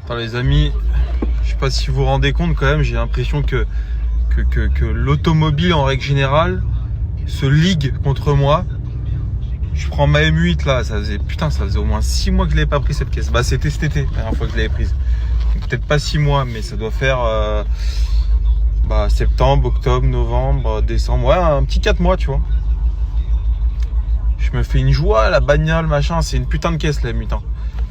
Attends les amis, je sais pas si vous vous rendez compte quand même, j'ai l'impression que l'automobile en règle générale se ligue contre moi. Je prends ma M8 là, ça faisait au moins 6 mois que je l'avais pas pris cette caisse. Bah c'était cet été, la dernière fois que je l'avais prise. Peut-être pas 6 mois, mais ça doit faire septembre, octobre, novembre, décembre, ouais, un petit 4 mois tu vois. Je me fais une joie, la bagnole, machin, c'est une putain de caisse la M8.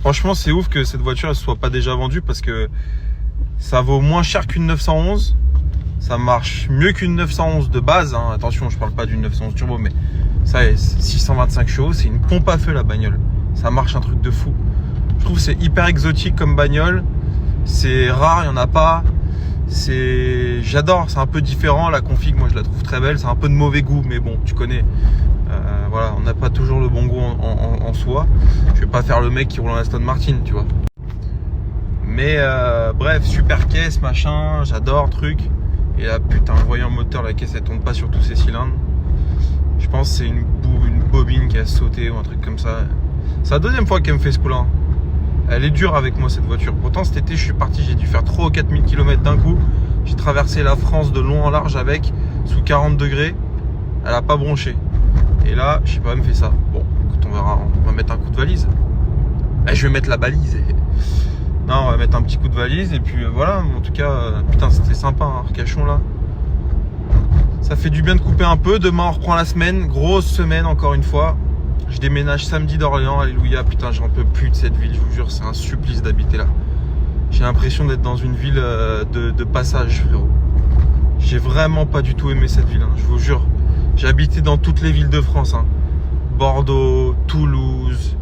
Franchement, c'est ouf que cette voiture elle soit pas déjà vendue parce que ça vaut moins cher qu'une 911. Ça marche mieux qu'une 911 de base. Hein. Attention, je parle pas d'une 911 turbo, mais ça, 625 chevaux, c'est une pompe à feu la bagnole. Ça marche un truc de fou. Je trouve que c'est hyper exotique comme bagnole. C'est rare, il n'y en a pas. J'adore, c'est un peu différent. La config, moi je la trouve très belle. C'est un peu de mauvais goût, mais bon, tu connais. Voilà, on n'a pas toujours le bon goût en soi. Je vais pas faire le mec qui roule en Aston Martin, tu vois. Mais bref, super caisse, machin, j'adore, truc. Et là, putain, voyant moteur, la caisse elle tourne pas sur tous ses cylindres. Je pense que c'est une bobine qui a sauté ou un truc comme ça. C'est la deuxième fois qu'elle me fait ce coup-là. Elle est dure avec moi cette voiture. Pourtant cet été je suis parti, j'ai dû faire 3 ou 4 000 km d'un coup. J'ai traversé la France de long en large avec, sous 40 degrés. Elle a pas bronché. Et là, je sais pas, elle me fait ça. Bon, écoute, on verra, on va mettre un coup de valise. Et je vais mettre la balise. Non, on va mettre un petit coup de valise et puis voilà. En tout cas, putain, c'était sympa, hein, Arcachon là. Ça fait du bien de couper un peu. Demain, on reprend la semaine. Grosse semaine, encore une fois. Je déménage samedi d'Orléans. Alléluia, putain, j'en peux plus de cette ville. Je vous jure, c'est un supplice d'habiter là. J'ai l'impression d'être dans une ville de passage, frérot. J'ai vraiment pas du tout aimé cette ville, hein, je vous jure. J'ai habité dans toutes les villes de France. Hein. Bordeaux, Toulouse,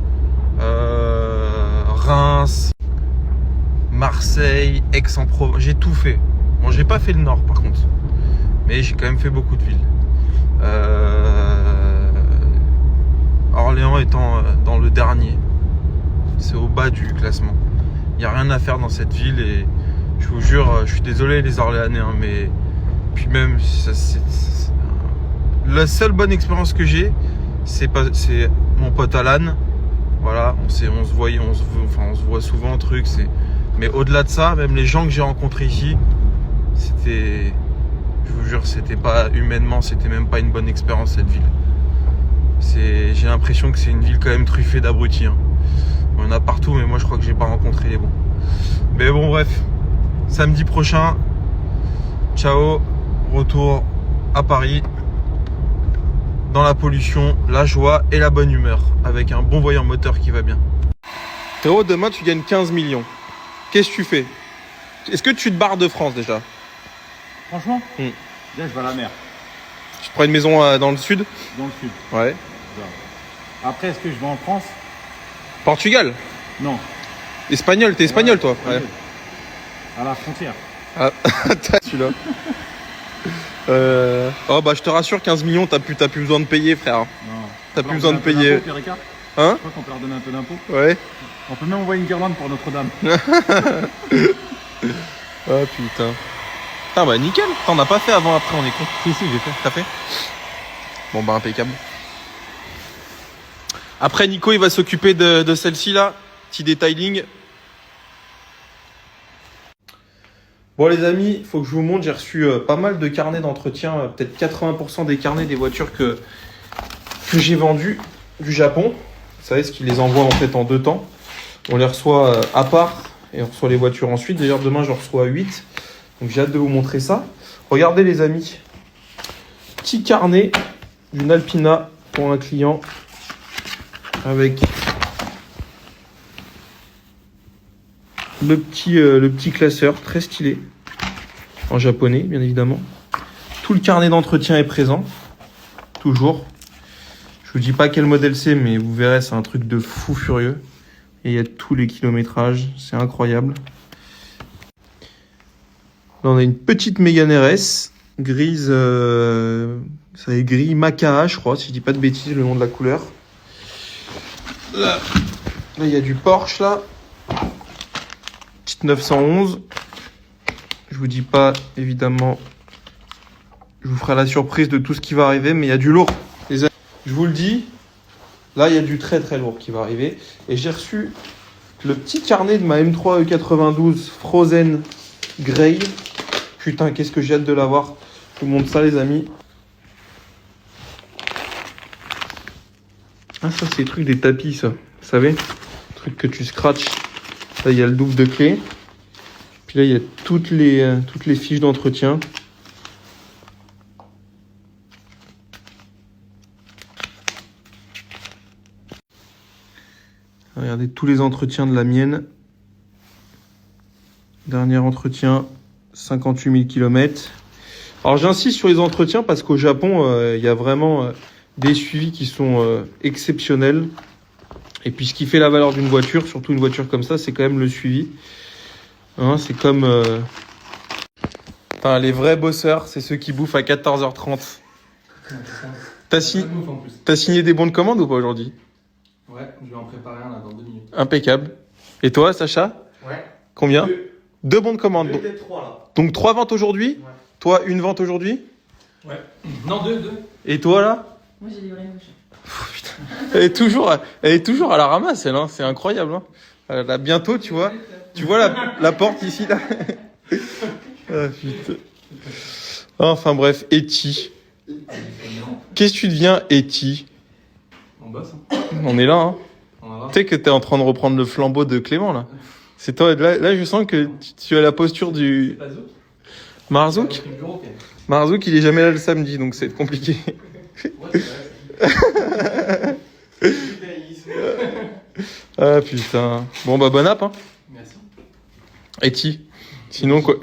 Reims, Marseille, Aix-en-Provence. J'ai tout fait. Bon, j'ai pas fait le nord par contre. Mais j'ai quand même fait beaucoup de villes. Orléans étant dans le dernier. C'est au bas du classement. Il n'y a rien à faire dans cette ville et je vous jure, je suis désolé les Orléanais, hein, mais puis même, la seule bonne expérience que j'ai, c'est mon pote Alan. Voilà, on se voit souvent, truc. Mais au-delà de ça, même les gens que j'ai rencontrés ici, je vous jure, c'était pas humainement, c'était même pas une bonne expérience cette ville. J'ai l'impression que c'est une ville quand même truffée d'abrutis. Hein. Il y en a partout, mais moi je crois que j'ai pas rencontré les bons. Mais bon, bref, samedi prochain, ciao, retour à Paris, dans la pollution, la joie et la bonne humeur, avec un bon voyant moteur qui va bien. Théo, demain tu gagnes 15 millions. Qu'est-ce que tu fais? Est-ce que tu te barres de France déjà? Franchement, Bien, je vais à la mer. Tu te prends une maison dans le sud? Dans le sud. Ouais. Après, est-ce que je vais en France? Portugal? Non. Espagnol? T'es espagnol toi? Ouais. À la frontière. Ah, t'as celui-là. Oh bah je te rassure, 15 millions, t'as plus besoin de payer, frère. Non. T'as plus besoin de payer. Hein? Je crois qu'on peut leur donner un peu d'impôt. Ouais. On peut même envoyer une guirlande pour Notre-Dame. Oh putain. Putain bah nickel. T'en as pas fait avant, après on est con. Si, j'ai fait. T'as fait? Bon bah impeccable. Après Nico il va s'occuper de celle-ci là. Petit detailing. Bon les amis, il faut que je vous montre, j'ai reçu pas mal de carnets d'entretien, peut-être 80% des carnets des voitures que j'ai vendues du Japon. Vous savez ce qu'ils les envoient en fait en 2 temps. On les reçoit à part et on reçoit les voitures ensuite. D'ailleurs demain je reçois 8. Donc j'ai hâte de vous montrer ça. Regardez les amis. Petit carnet d'une Alpina pour un client avec le petit classeur très stylé en japonais bien évidemment. Tout le carnet d'entretien est présent toujours. Je vous dis pas quel modèle c'est, mais vous verrez, c'est un truc de fou furieux et il y a tous les kilométrages, c'est incroyable. Là on a une petite Mégane RS grise, ça est gris Macaha je crois si je dis pas de bêtises le nom de la couleur. Là il y a du Porsche là. 911, je vous dis pas évidemment, je vous ferai la surprise de tout ce qui va arriver, mais il y a du lourd les amis. Je vous le dis, là il y a du très très lourd qui va arriver et j'ai reçu le petit carnet de ma M3 E92 Frozen Grey. Putain, qu'est-ce que j'ai hâte de l'avoir. Je vous montre ça, les amis. Ah, ça, c'est les trucs des tapis, ça. Vous savez, truc que tu scratches. Là, il y a le double de clé. Puis là, il y a toutes les fiches d'entretien. Regardez tous les entretiens de la mienne. Dernier entretien, 58 000 km. Alors j'insiste sur les entretiens parce qu'au Japon, il y a vraiment des suivis qui sont exceptionnels. Et puis ce qui fait la valeur d'une voiture, surtout une voiture comme ça, c'est quand même le suivi. Hein, c'est comme... Enfin, les vrais bosseurs, c'est ceux qui bouffent à 14h30. T'as signé des bons de commande ou pas aujourd'hui? Ouais, je vais en préparer un là dans 2 minutes. Impeccable. Et toi, Sacha? Ouais. Combien? Deux bons de commande. Peut-être 3 là. Donc 3 ventes aujourd'hui? Ouais. Toi, une vente aujourd'hui? Ouais. Non, 2. Et toi là? Moi j'ai livré une Putain. Elle est toujours à la ramasse, elle, hein. C'est incroyable. Hein. Là, bientôt, tu vois la porte ici, là. Ah, putain. Enfin bref, Eti. Qu'est-ce que tu deviens, Eti? On bosse. Hein. On est là, hein. On va voir. Tu sais que t'es en train de reprendre le flambeau de Clément, là. C'est toi, là, je sens que tu as la posture du... Pas Zouk. Marzouk? Le bureau, quand même. Marzouk, il est jamais là le samedi, donc c'est compliqué. Ouais, c'est vrai. Ah putain. Bon bah bon app, hein. Merci. Eti. Sinon quoi?